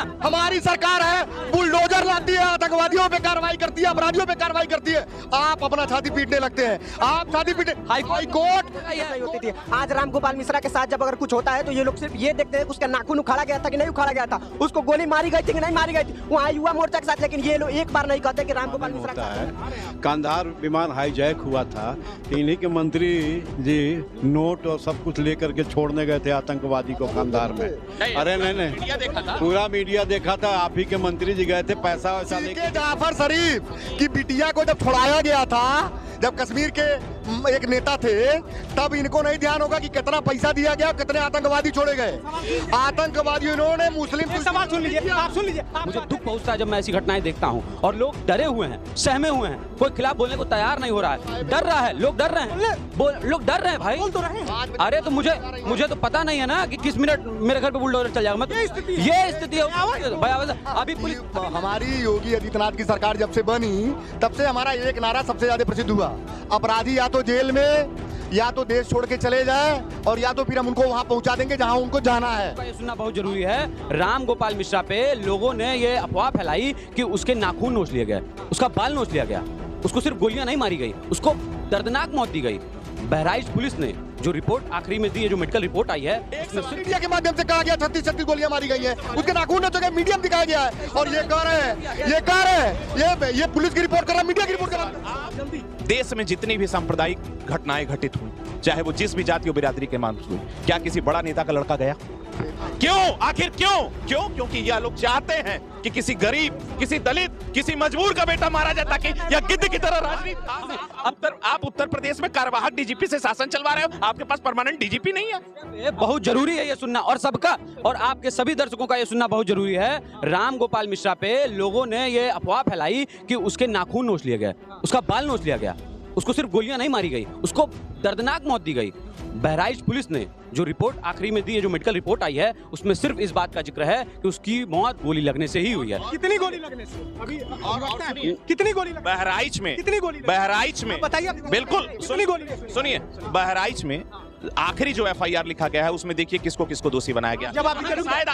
ना। हमारी सरकार है, बुलडोजर लाती है, आतंकवादियों पे कार्रवाई करती है, अपराधियों पे कार्रवाई करती है। आप अपना छाती पीटने लगते हैं, आप छाती पीटने। हाई कोर्ट होती थी। आज रामगोपाल मिश्रा के साथ जब अगर कुछ होता है तो ये लोग सिर्फ ये देखते हैं कि उसका नाखून उखाड़ा गया था कि नहीं उखाड़ा गया था, उसको गोली मारी गई थी कि नहीं मारी गई थी वहाँ युवा मोर्चा के साथ। लेकिन ये लोग एक बार नहीं कहते कि रामगोपाल मिश्रा होता है। कांधार विमान हाईजैक हुआ था, इन्हीं के मंत्री जी नोट और सब कुछ लेकर के छोड़ने गए थे आतंकवादी को कांधार में। अरे नहीं, पूरा मीडिया देखा था, आप ही के मंत्री जी गए थे पैसा वैसा लेके। जाफर शरीफ की बिटिया को जब छुड़ाया गया था, जब कश्मीर के एक नेता थे, तब इनको नहीं ध्यान होगा कि कितना पैसा दिया गया, कितने आतंकवादी छोड़े गए। आतंकवादियों ने मुस्लिम। सवाल सुन लीजिए, आप सुन लीजिए। मुझे दुख पहुंचता है जब मैं ऐसी घटनाएं देखता हूं और लोग डरे हुए हैं, सहमे हुए हैं, कोई खिलाफ बोलने को तैयार नहीं हो रहा है, डर रहा है, लोग डर रहे हैं, लोग डर रहे हैं भाई। बोल तो रहे हैं। अरे तो मुझे तो पता नहीं है ना कि किस मिनट मेरे घर पे बुलडोजर चल जाएगा। मतलब ये स्थिति अभी पुलिस। हमारी योगी आदित्यनाथ की सरकार जब से बनी तब से हमारा एक नारा सबसे ज्यादा प्रसिद्ध हुआ, अपराधी या तो जेल में या तो देश छोड़ के चले जाए और या तो फिर हम उनको वहां पहुंचा देंगे जहां उनको जाना है। ये सुनना बहुत जरूरी है। राम गोपाल मिश्रा पे लोगों ने ये अफवाह फैलाई कि उसके नाखून नोच लिए गए, उसका बाल नोच लिया गया, उसको सिर्फ गोलियां नहीं मारी गई, उसको दर्दनाक मौत दी गई। बहराइच पुलिस ने जो रिपोर्ट आखिरी में दी है, जो मेडिकल रिपोर्ट आई है, मीडिया के माध्यम से कहा गया 36 गोलियां मारी गई हैं, उसके नाखून नोचे गए, मीडिया में दिखाया गया है। और ये कह रहे हैं ये पुलिस की रिपोर्ट कर रहा है, मीडिया की रिपोर्ट कर रहा है। देश में जितनी भी सांप्रदायिक घटनाएं घटित हुई, चाहे वो जिस भी जाति और बिरादरी के मान हुई, क्या किसी बड़ा नेता का लड़का गया? क्यों? आखिर क्यों? क्योंकि यह लोग चाहते हैं कि किसी गरीब, किसी दलित, किसी मजबूर का बेटा मारा जाए ताकि यह गिद्ध की तरह राजनीति। आप उत्तर प्रदेश में कार्यवाहक डीजीपी से शासन चलवा रहे हो, आपके पास परमानेंट डीजीपी नहीं है। बहुत जरूरी है ये सुनना, और सबका और आपके सभी दर्शकों का ये सुनना बहुत जरूरी है। राम गोपाल मिश्रा पे लोगों ने ये अफवाह फैलाई कि उसके नाखून नोच लिए गए, उसका बाल नोच लिया गया, उसको सिर्फ गोलियां नहीं मारी गई, उसको दर्दनाक मौत दी गई। बहराइच पुलिस ने जो रिपोर्ट आखिरी में दी है, जो मेडिकल रिपोर्ट आई है, उसमें सिर्फ इस बात का जिक्र है कि उसकी मौत गोली लगने से ही हुई है। कितनी गोली लगने से? अभी कितनी गोली? बहराइच में कितनी गोली? बहराइच में बताइए। बिल्कुल सुनिए, बहराइच में आखिरी जो एफआईआर लिखा गया है उसमें देखिए किसको किसको दोषी बनाया गया। जब आप शायद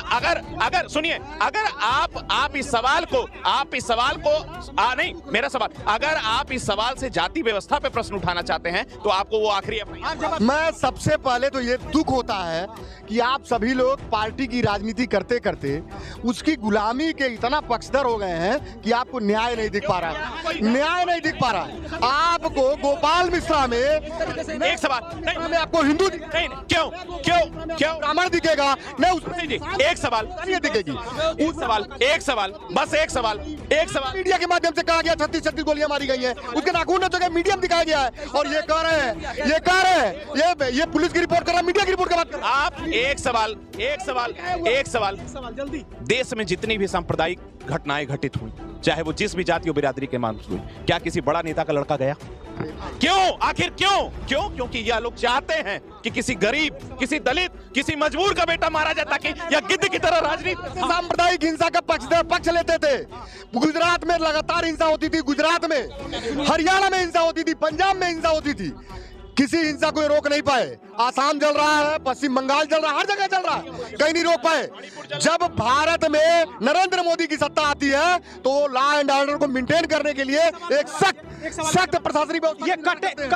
अगर सुनिए, अगर आप इस सवाल को नहीं, मेरा सवाल, अगर आप इस सवाल से जाति व्यवस्था पे प्रश्न उठाना चाहते हैं तो आपको वो आखिरी एफआईआर। मैं सबसे पहले तो ये दुख होता है कि आप सभी लोग पार्टी की राजनीति करते करते उसकी गुलामी के इतना पक्षधर हो गए हैं कि आपको न्याय नहीं दिख पा रहा है, न्याय नहीं दिख पा रहा है। आपको गोपाल मिश्रा में एक सवाल नहीं, मैं आपको हिंदू नहीं, क्यों ब्राह्मण दिखेगा नहीं, उसमें एक सवाल नहीं दिखेगी। एक सवाल बस एक सवाल मीडिया के माध्यम से कहा गया 36 गोलियां मारी गई हैं, उसके नाखून नोचे गए, मीडिया में दिखाया गया है। और ये कह रहे हैं ये पुलिस की रिपोर्ट कर रहा है, मीडिया की रिपोर्ट कर रहा है। आप एक सवाल जल्दी। देश में जितनी भी सांप्रदायिक घटनाएं घटित हुई, चाहे वो जिस भी जाति और बिरादरी के मान हुई, क्या किसी बड़ा नेता का लड़का गया? क्यों? आखिर क्यों? क्योंकि यह लोग चाहते हैं कि किसी गरीब, किसी दलित, किसी मजबूर का बेटा मारा जाए ताकि यह गिद्ध की तरह राजनीति। सांप्रदायिक हिंसा का पक्ष लेते थे। गुजरात में लगातार हिंसा होती थी, गुजरात में, हरियाणा में हिंसा होती थी, पंजाब में हिंसा होती थी, किसी हिंसा को रोक नहीं पाए। आसाम चल रहा है, पश्चिम बंगाल चल रहा है, हर जगह चल रहा है, कहीं नहीं रोक पाए। जब भारत में नरेंद्र मोदी की सत्ता आती है तो लॉ एंड ऑर्डर को मेंटेन करने के लिए एक सख्त प्रशासनिक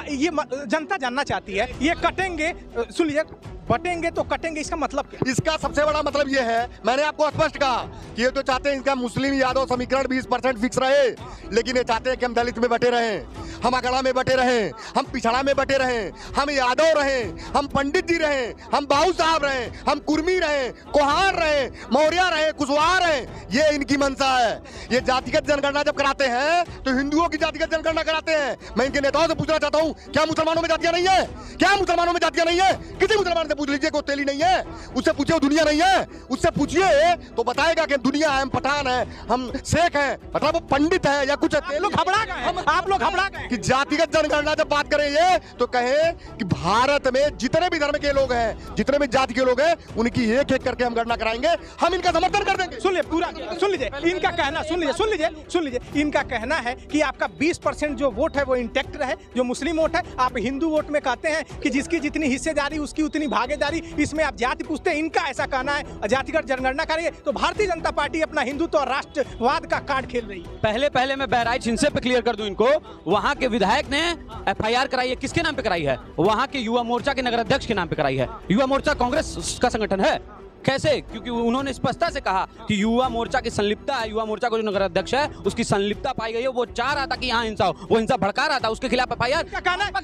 ये जनता जानना चाहती है, ये कटेंगे, सुनिए, बटेंगे तो कटेंगे, इसका मतलब क्या? इसका सबसे बड़ा मतलब ये है, मैंने आपको स्पष्ट कहा कि ये तो चाहते हैं इनका मुस्लिम यादव समीकरण 20% फिक्स रहे, लेकिन ये चाहते हैं कि हम दलित में बटे रहें, हम अगड़ा में बटे रहें, हम पिछड़ा में बटे रहें, हम यादव रहें, हम पंडित जी रहें, हम बाबू साहब रहें, हम कुर्मी रहें, कोहार रहें, मौर्य रहें, कुशवाहा रहें। ये इनकी मंशा है। ये जातिगत जनगणना जब कराते हैं तो हिंदुओं की जातिगत जनगणना कराते हैं। मैं इनके नेताओं से पूछना चाहता हूँ, क्या मुसलमानों में जातियां नहीं है? क्या मुसलमानों में जातियां नहीं है? किसी मुसलमान से पूछ लीजिए को तेली नहीं है, उससे पूछिए दुनिया नहीं है, उससे पूछिए तो बताएगा कि दुनिया है, हम पठान है, हम शेख हैं, मतलब वो पंडित है या कुछ है। लोग घबरा गए, आप लोग घबरा गए। कि जातिगत जनगणना जब बात करें ये तो कहें कि भारत में जितने भी धर्म के लोग हैं, जितने भी जाति के लोग हैं, उनकी एक एक करके हम गणना कराएंगे, हम इनका समर्थन कर देंगे। सुन लीजिए पूरा, सुन लीजिए इनका कहना, सुन लीजिए इनका कहना है कि आपका 20% जो वोट है वो इंटैक्ट रहे, जो मुस्लिम वोट है। आप हिंदू वोट में कहते हैं कि जिसकी जितनी हिस्सेदारी उसकी उतनी भागीदारी, इसमें आप जाति पूछते हैं। इनका ऐसा कहना है जातिगत जनगणना करिए। तो भारतीय जनता पार्टी अपना हिंदुत्व और राष्ट्रवाद का कार्ड खेल रही है। पहले मैं बहराइच हिंसे पे क्लियर कर दूं इनको। वहां के विधायक ने एफआईआर कराई है, किसके नाम पे कराई है? वहां के युवा मोर्चा के नगर अध्यक्ष के नाम पे कराई है। युवा मोर्चा कांग्रेस का संगठन है। कैसे? क्योंकि उन्होंने स्पष्टता से कहा कि युवा मोर्चा की संलिप्तता है, युवा मोर्चा को जो नगर अध्यक्ष है उसकी संलिप्तता पाई गई है। वो चाह रहा था कि यहाँ हिंसा हो, वो हिंसा भड़का रहा था, उसके खिलाफ एफआईआर।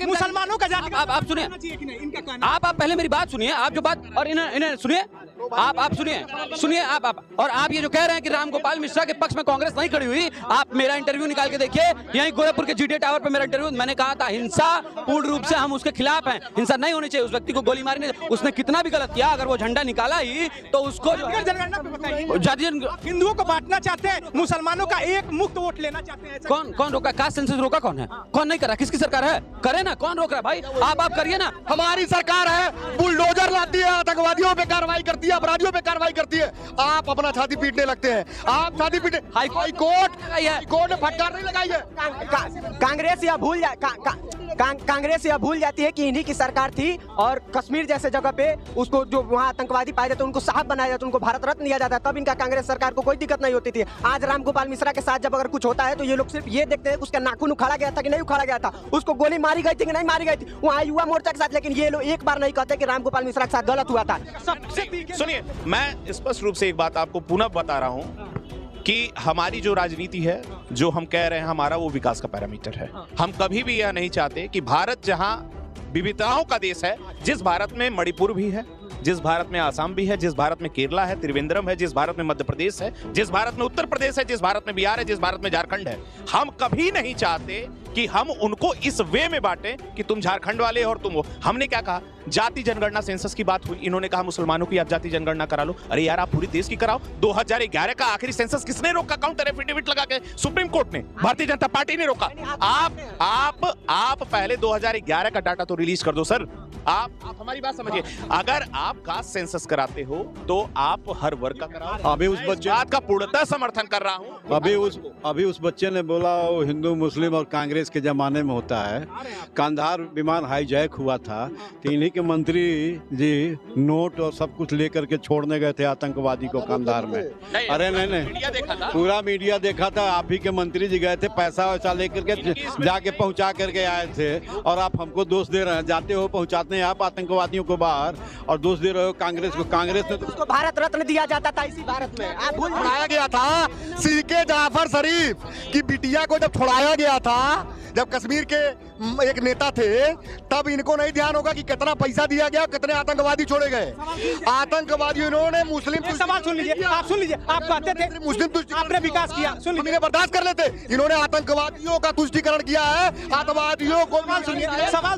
मुसलमानों का जाति, आप सुनिए, आप पहले मेरी बात सुनिए। आप जो बात और इन्हें सुनिए, आप सुनिए आप और आप ये जो कह रहे हैं कि राम गोपाल मिश्रा के पक्ष में कांग्रेस नहीं खड़ी हुई, आप मेरा इंटरव्यू निकाल के देखिए। यहीं गोरखपुर के जीटीए टावर पे मेरा इंटरव्यू, मैंने कहा था हिंसा पूर्ण रूप से हम उसके खिलाफ हैं, हिंसा नहीं होनी चाहिए। उस व्यक्ति को गोली मारने, उसने कितना भी गलत किया, अगर वो झंडा निकाला ही तो उसको जनगणना पे बताइए। हिंदुओं को बांटना चाहते हैं, मुसलमानों का एक मुक्त वोट लेना चाहते हैं। कौन रोका? कास्ट सेंसस रोका कौन है? कौन नहीं कर रहा? किसकी सरकार है? करे ना, कौन रोक रहा है भाई? आप करिए ना। हमारी सरकार है, बुलडोजर लाती है, आतंकवादियों पे कार्रवाई करती है, अपराधियों पे कार्रवाई करती है। आप अपना छाती पीटने लगते हैं। आप छाती पीटने, हाईकोर्ट ने फटकार नहीं लगाई है। कांग्रेस यह भूल जाती है कि इन्हीं की सरकार थी और कश्मीर जैसे जगह पे उसको जो वहाँ आतंकवादी पाए जाते उनको साहब बनाया जाता, उनको भारत रत्न दिया जाता, तब इनका कांग्रेस सरकार को कोई दिक्कत नहीं होती थी। आज राम गोपाल मिश्रा के साथ जब अगर कुछ होता है तो ये लोग सिर्फ ये देखते हैं कि उसका नाखून उखाड़ा गया था कि नहीं उखाड़ा गया था, उसको गोली मारी गई थी कि नहीं मारी गई थी वहाँ युवा मोर्चा के साथ। लेकिन ये लोग एक बार नहीं कहते कि राम गोपाल मिश्रा के साथ गलत हुआ था। सुनिए, मैं स्पष्ट रूप से एक बात आपको पुनः बता रहा हूं कि हमारी जो राजनीति है, जो हम कह रहे हैं, हमारा वो विकास का पैरामीटर है। हम कभी भी यह नहीं चाहते कि भारत जहां विविधताओं का देश है, जिस भारत में मणिपुर भी है, जिस भारत में आसाम भी है, जिस भारत में केरला है, त्रिवेंद्रम है, जिस भारत में मध्य प्रदेश है, जिस भारत में उत्तर प्रदेश है, जिस भारत में बिहार है, जिस भारत में झारखंड है, हम कभी नहीं चाहते कि हम उनको इस वे में बांटें कि तुम झारखंड वाले और तुम वो। हमने क्या कहा? जाति जनगणना सेंसस की बात हुई, इन्होंने कहा मुसलमानों की आप जाति जनगणना करा लो। अरे यार, आप पूरी देश की कराओ। 2011 का आखिरी सेंसस किसने रोका? काउंटर एफिडेविट लगा के सुप्रीम कोर्ट ने, भारतीय जनता पार्टी ने रोका। आप पहले 2011 का डाटा तो रिलीज कर दो सर। आप हमारी बात समझिए। अगर आप कास्ट सेंसस कराते हो तो आप हर वर्ग का कराओ। अभी उस बच्चे बात का पूर्णतः समर्थन कर रहा हूं। अभी उस बच्चे ने बोला वो हिंदू मुस्लिम और कांग्रेस के जमाने में होता है। कांधार विमान हाईजैक हुआ था तो इन्हीं के मंत्री जी नोट और सब कुछ लेकर के छोड़ने गए थे आतंकवादी को कांधार में। अरे नहीं, पूरा मीडिया देखा था। आप ही के मंत्री जी गए थे, पैसा वैसा लेकर के जाके पहुंचा करके आए थे, और आप हमको दोष दे रहे हैं। जाते हो पहुंचाते हैं आप आतंकवादियों को बाहर और दोष दे रहे हो कांग्रेस को। कांग्रेस ने उसको भारत रत्न दिया जाता था इसी भारत में। आप भूल छुड़ाया गया था सीके जाफर शरीफ की बिटिया को जब छुड़ाया गया था, जब कश्मीर के एक नेता थे, तब इनको नहीं ध्यान होगा कि कितना पैसा दिया गया, कितने आतंकवादी छोड़े गए। आतंकवादियों ने मुस्लिम सवाल सुन लीजिए, आप सुन लीजिए। आप कहते थे मुस्लिम आपने विकास किया, सुन लीजिए, बर्दाश्त कर लेते। इन्होंने आतंकवादियों का तुष्टीकरण किया है, आतंकवादियों को। सवाल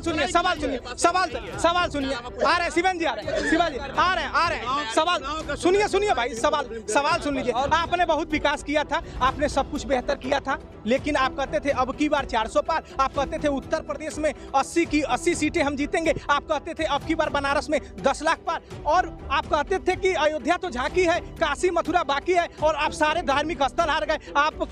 सुनिए, सवाल सुनिए। आ रहे शिवन जी, आ रहे हैं। सवाल सुनिए भाई, सवाल सुन लीजिए। आपने बहुत विकास किया था, आपने सब कुछ बेहतर किया था, लेकिन आप कहते थे अब की बार 400 पार। आप कहते थे उत्तर प्रदेश में 80 की 80 सीटें हम जीतेंगे। आप कहते थे अब की बार बनारस में 10 लाख पार। और आप कहते थे कि अयोध्या तो झांकी है, काशी मथुरा बाकी है, और आप सारे धार्मिक स्थल हार गए। आप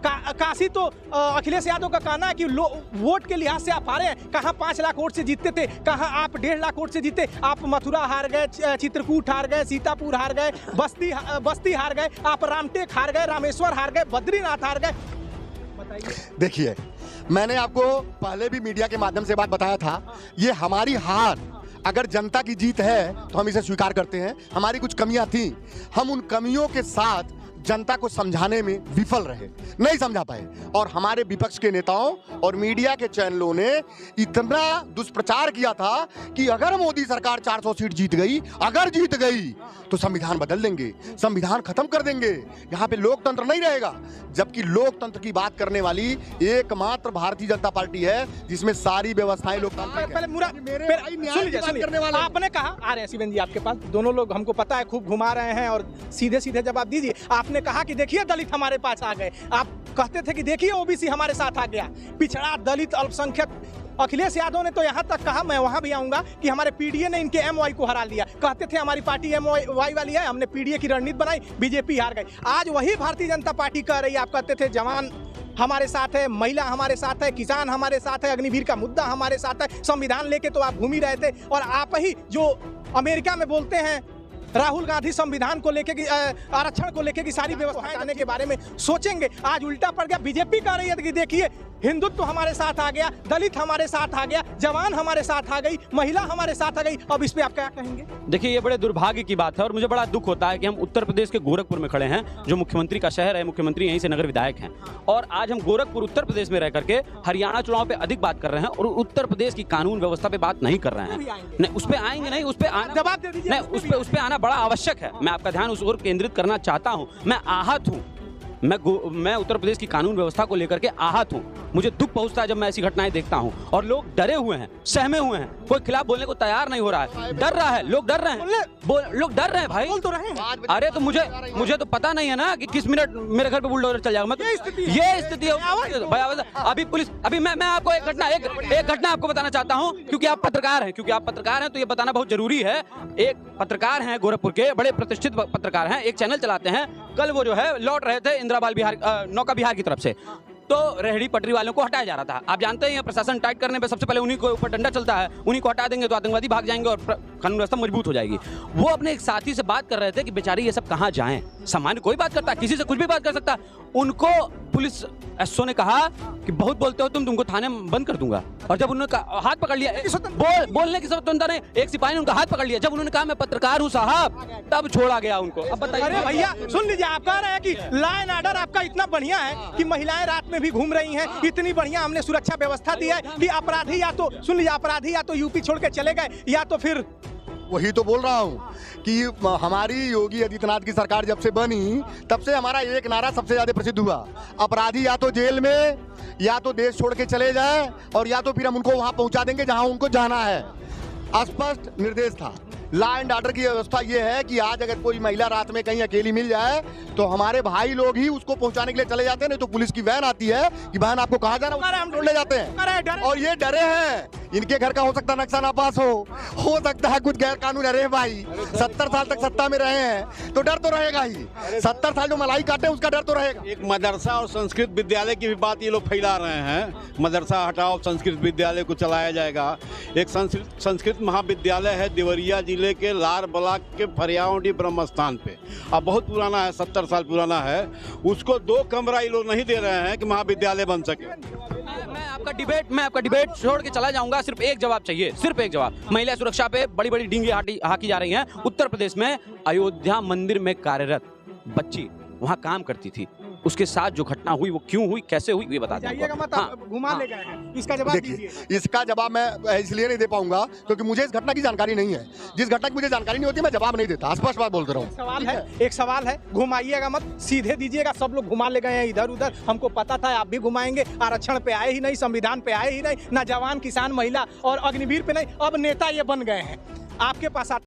काशी तो अखिलेश यादव का कहना है कि वोट के लिहाज से आप हारे हैं। कहाँ 5 लाख वोट से जीतते थे, कहाँ आप 1.5 लाख वोट से जीते। आप मथुरा हार गए, चित्रकूट हार गए, सीतापुर हार गए, बस्ती हार गए, आप रामटेक हार गए, रामेश्वर हार गए, बद्रीनाथ हार गए। देखिए, मैंने आपको पहले भी मीडिया के माध्यम से बात बताया था, ये हमारी हार अगर जनता की जीत है तो हम इसे स्वीकार करते हैं। हमारी कुछ कमियां थी, हम उन कमियों के साथ जनता को समझाने में विफल रहे, नहीं समझा पाए। और हमारे विपक्ष के नेताओं और मीडिया के चैनलों ने इतना दुष्प्रचार किया था कि अगर मोदी सरकार 400 सीट जीत गई, अगर जीत गई तो संविधान बदल देंगे, संविधान खत्म कर देंगे, यहाँ पे लोकतंत्र नहीं रहेगा। जबकि लोकतंत्र की बात करने वाली एकमात्र भारतीय जनता पार्टी है जिसमें सारी व्यवस्थाएं लोकतांत्रिक है। आपने कहा, आ रहे हैं शिवन जी आपके पास, दोनों लोग हमको पता है खूब घुमा रहे हैं और सीधे सीधे जवाब दीजिए। आपने कहा कि देखिए दलित हमारे पास आ गए। आप कहते थे कि देखिए ओबीसी हमारे साथ आ गया, पिछड़ा दलित अल्पसंख्यक। अखिलेश यादव ने तो यहाँ तक कहा, मैं वहाँ भी आऊँगा, कि हमारे पीडीए ने इनके एमवाई को हरा लिया। कहते थे हमारी पार्टी एमवाई वाली है, हमने पीडीए की रणनीति बनाई, बीजेपी हार गई। आज वही भारतीय जनता पार्टी कह रही है, आप कहते थे जवान हमारे साथ है, महिला हमारे साथ है, किसान हमारे साथ है, अग्निवीर का मुद्दा हमारे साथ है, संविधान लेके तो आप घूम ही रहे थे। और आप ही जो अमेरिका में बोलते हैं राहुल गांधी संविधान को लेके की आरक्षण को लेके की सारी व्यवस्थाएं देने के बारे में सोचेंगे, आज उल्टा पड़ गया। बीजेपी कह रही है कि देखिए हिंदुत्व हमारे साथ आ गया, दलित हमारे साथ आ गया, जवान हमारे साथ आ गई, महिला हमारे साथ आ गई। अब इस पे आप क्या कहेंगे? देखिए ये बड़े दुर्भाग्य की बात है और मुझे बड़ा दुख होता है कि हम उत्तर प्रदेश के गोरखपुर में खड़े हैं, जो मुख्यमंत्री का शहर है, मुख्यमंत्री यहीं से नगर विधायक हैं, और आज हम गोरखपुर उत्तर प्रदेश में रह करके हरियाणा चुनाव पे अधिक बात कर रहे हैं और उत्तर प्रदेश की कानून व्यवस्था पे बात नहीं कर रहे हैं। नहीं, उस पर आएंगे नहीं, उस पर आना, जवाब दे दीजिए। नहीं, उस पर आना बड़ा आवश्यक है। मैं आपका ध्यान उस ओर केंद्रित करना चाहता हूँ। मैं आहत हूँ, मैं उत्तर प्रदेश की कानून व्यवस्था को लेकर के आहत हूँ। मुझे दुख पहुंचता है जब मैं ऐसी घटनाएं देखता हूं और लोग डरे हुए हैं, सहमे हुए हैं, कोई खिलाफ बोलने को तैयार नहीं हो रहा है, डर रहा है, लोग डर रहे हैं, लोग डर रहे हैं भाई। बोल तो रहे हैं। अरे तो मुझे तो पता नहीं है ना कि किस मिनट मेरे घर पे बुलडोजर चल जाएगा। ये स्थिति है भाई। अभी पुलिस, अभी मैं आपको एक घटना आपको बताना चाहता हूँ, क्योंकि आप पत्रकार हैं तो ये बताना बहुत जरूरी है। एक पत्रकार हैं गोरखपुर के, बड़े प्रतिष्ठित पत्रकार हैं, एक चैनल चलाते हैं। कल वो जो है लौट रहे थे इंदिराबाल नौका बिहार की तरफ से, तो रेहड़ी पटरी वालों को हटाया जा रहा था। आप जानते हैं प्रशासन टाइट करने पे सबसे पहले उन्हीं को ऊपर डंडा चलता है, उन्हीं को हटा देंगे तो आतंकवादी भाग जाएंगे और कानून व्यवस्था मजबूत हो जाएगी। वो अपने एक साथी से बात कर रहे थे कि बेचारी ये सब कहाँ जाएं। सामान्य कोई बात करता है, किसी से कुछ भी बात कर सकता है। उनको पुलिस एसओ ने कहा कि बहुत बोलते हो तुमको थाने में बंद कर दूंगा। और जब उन्होंने हाथ पकड़ लिया, बोलने की स्वतंत्रता नहीं, एक सिपाही ने उनका हाथ पकड़ लिया। जब उन्होंने कहा मैं पत्रकार हूँ साहब, तब छोड़ा गया उनको। अब बताइए। अरे भैया सुन लीजिए, आप कह रहे हैं कि लॉ एंड ऑर्डर आपका इतना बढ़िया है कि महिलाएं रात में भी घूम रही हैं, इतनी बढ़िया हमने सुरक्षा व्यवस्था दी है कि अपराधी या तो सुन लीजिए, अपराधी या तो यूपी छोड़ के चले गए, या तो फिर वही तो बोल रहा हूँ कि हमारी योगी आदित्यनाथ की सरकार जब से बनी तब से हमारा एक नारा सबसे ज्यादा प्रसिद्ध हुआ, अपराधी या तो जेल में, या तो देश छोड़ के चले जाए, और या तो फिर हम उनको वहां पहुंचा देंगे जहां उनको जाना है। स्पष्ट निर्देश था। लॉ एंड ऑर्डर की व्यवस्था ये है कि आज अगर कोई महिला रात में कहीं अकेली मिल जाए तो हमारे भाई लोग ही उसको पहुंचाने के लिए चले जाते हैं, नहीं तो पुलिस की वैन आती है कि बहन आपको कहाँ जाना, हम ढूंढ ले जाते हैं। और ये डरे हैं, इनके घर का हो सकता नक्शा ना पास हो सकता है कुछ गैर कानून। अरे भाई 70 साल तक सत्ता में रहे हैं तो डर तो रहेगा ही, 70 साल जो मलाई काटे उसका डर तो रहेगा। एक मदरसा और संस्कृत विद्यालय की भी बात ये लोग फैला रहे हैं, मदरसा हटाओ संस्कृत विद्यालय को चलाया जाएगा। एक संस्कृत महाविद्यालय है देवरिया जिले के लार ब्लॉक के फरियावंडी ब्रह्म स्थान पे, अब बहुत पुराना है, 70 साल पुराना है। उसको 2 कमरा ये लोग नहीं दे रहे हैं कि महाविद्यालय बन सके। मैं आपका डिबेट छोड़ के चला जाऊंगा। सिर्फ एक जवाब चाहिए, सिर्फ एक जवाब। महिला सुरक्षा पे बड़ी बड़ी डींगे हाकी जा रही हैं। उत्तर प्रदेश में अयोध्या मंदिर में कार्यरत बच्ची वहां काम करती थी, उसके साथ जो घटना हुई वो क्यों हुई, कैसे हुई, ये बता दीजिएगा। घुमा ले गए हैं, इसका जवाब दीजिए। इसका जवाब मैं इसलिए नहीं दे पाऊंगा क्योंकि मुझे इस घटना की जानकारी नहीं है। जिस घटना की मुझे जानकारी नहीं होती मैं जवाब नहीं देता, स्पष्ट बात बोलते रहूं। एक सवाल है, घुमाइएगा मत, सीधे दीजिएगा। सब लोग घुमा ले गए हैं इधर उधर, हमको पता था आप भी घुमाएंगे। आरक्षण पे आए ही नहीं, संविधान पे आए ही नहीं, ना जवान किसान महिला और अग्निवीर पे नहीं, अब नेता ये बन गए हैं। आपके पास